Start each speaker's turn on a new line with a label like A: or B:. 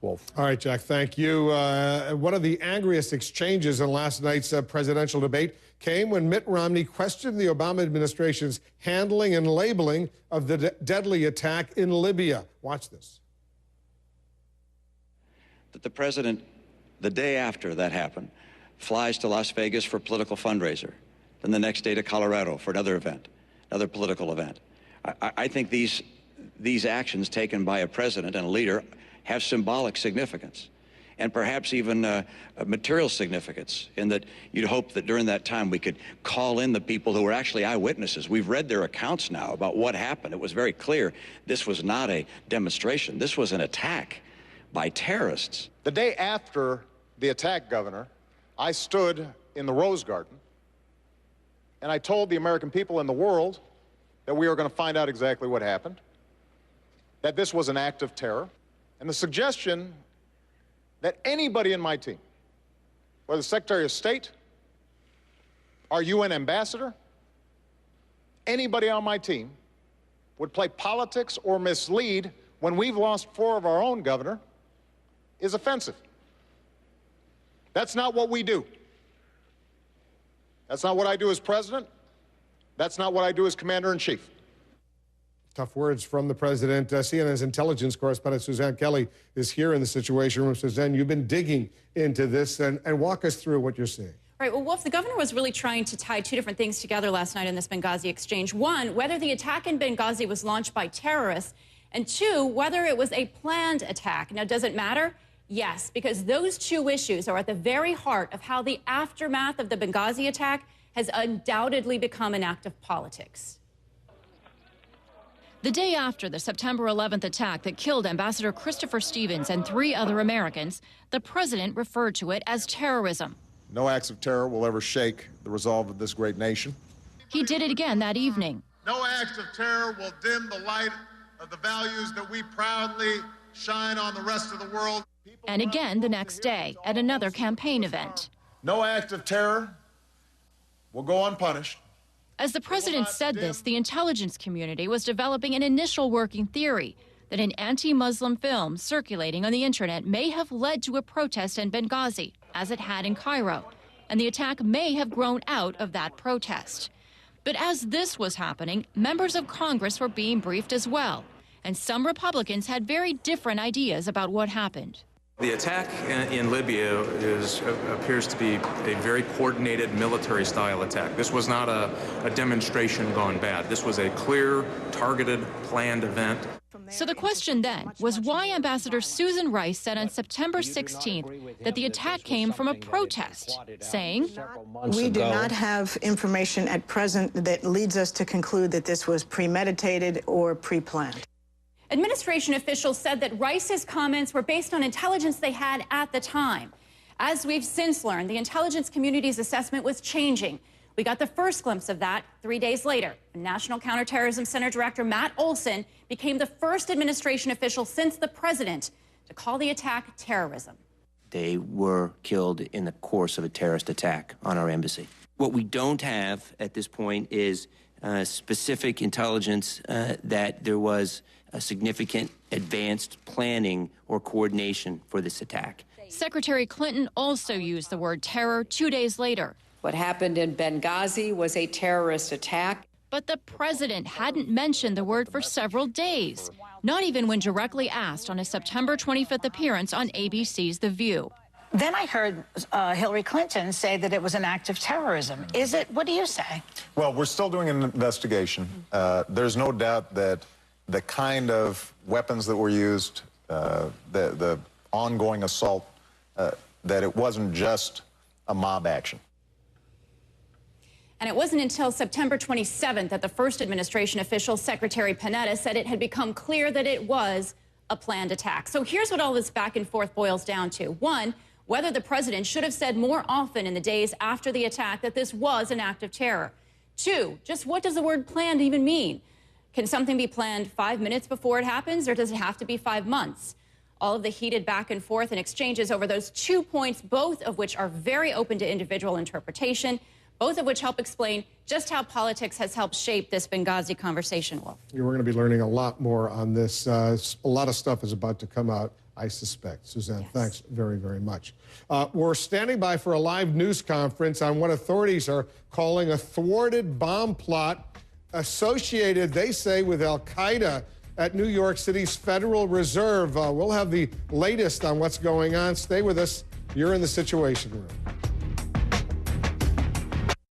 A: Wolf.
B: All right, Jack, thank you. One of the angriest exchanges in last night's presidential debate came when Mitt Romney questioned the Obama administration's handling and labeling of the deadly attack in Libya. Watch this.
C: That the president, the day after that happened, flies to Las Vegas for a political fundraiser, then the next day to Colorado for another event, another political event. I think these actions taken by a president and a leader have symbolic significance, and perhaps even material significance, in that you'd hope that during that time we could call in the people who were actually eyewitnesses. We've read their accounts now about what happened. It was very clear this was not a demonstration. This was an attack by terrorists.
A: The day after the attack, Governor, I stood in the Rose Garden and I told the American people and the world that we were going to find out exactly what happened, that this was an act of terror, and the suggestion that anybody in my team, whether the Secretary of State, our UN ambassador, anybody on my team would play politics or mislead when we've lost 4 of our own, Governor, is offensive. That's not what we do. That's not what I do as president. That's not what I do as commander-in-chief.
B: Tough words from the president. CNN's intelligence correspondent Suzanne Kelly is here in the Situation Room. Suzanne, you've been digging into this, and walk us through what you're seeing.
D: Right. Well, Wolf, the governor was really trying to tie 2 different things together last night in this Benghazi exchange. 1, whether the attack in Benghazi was launched by terrorists, and 2, whether it was a planned attack. Now, does it matter? Yes, because those 2 issues are at the very heart of how the aftermath of the Benghazi attack has undoubtedly become an act of politics.
E: The day after the September 11th attack that killed Ambassador Christopher Stevens and 3 other Americans, the president referred to it as terrorism.
A: No acts of terror will ever shake the resolve of this great nation.
E: He did it again that evening.
F: No acts of terror will dim the light of the values that we proudly shine on the rest of the world.
E: And again the next day at another campaign event.
A: No act of terror will go unpunished.
E: As the president said this, the intelligence community was developing an initial working theory that an anti-Muslim film circulating on the internet may have led to a protest in Benghazi, as it had in Cairo, and the attack may have grown out of that protest. But as this was happening, members of Congress were being briefed as well, and some Republicans had very different ideas about what happened.
G: The attack in Libya appears to be a very coordinated military-style attack. This was not a demonstration gone bad. This was a clear, targeted, planned event.
E: So the question then was why Ambassador Susan Rice said on September 16th that the attack came from a protest, saying,
H: "We do not have information at present that leads us to conclude that this was premeditated or pre-planned."
D: Administration officials said that Rice's comments were based on intelligence they had at the time. As we've since learned, the intelligence community's assessment was changing. We got the first glimpse of that 3 days later. National Counterterrorism Center Director Matt Olson became the first administration official since the president to call the attack terrorism.
I: They were killed in the course of a terrorist attack on our embassy. What we don't have at this point is specific intelligence that there was a significant advanced planning or coordination for this attack.
E: Secretary Clinton also used the word terror 2 days later.
J: What happened in Benghazi was a terrorist attack.
E: But the president hadn't mentioned the word for several days, not even when directly asked on his September 25th appearance on ABC's The View.
K: Then I heard Hillary Clinton say that it was an act of terrorism. Is it? What do you say?
A: Well, we're still doing an investigation. There's no doubt that the kind of weapons that were used, the ongoing assault, that it wasn't just a mob action.
D: And it wasn't until September 27th that the first administration official, Secretary Panetta, said it had become clear that it was a planned attack. So here's what all this back and forth boils down to. 1, whether the president should have said more often in the days after the attack that this was an act of terror. 2, just what does the word planned even mean? Can something be planned 5 minutes before it happens, or does it have to be 5 months? All of the heated back and forth and exchanges over those 2 points, both of which are very open to individual interpretation, both of which help explain just how politics has helped shape this Benghazi conversation, Wolf.
B: We're going to be learning a lot more on this. A lot of stuff is about to come out. I suspect. Suzanne,
D: Yes.
B: thanks very, very much. We're standing by for a live news conference on what authorities are calling a thwarted bomb plot associated, they say, with Al-Qaeda at New York City's Federal Reserve. We'll have the latest on what's going on. Stay with us. You're in the Situation Room.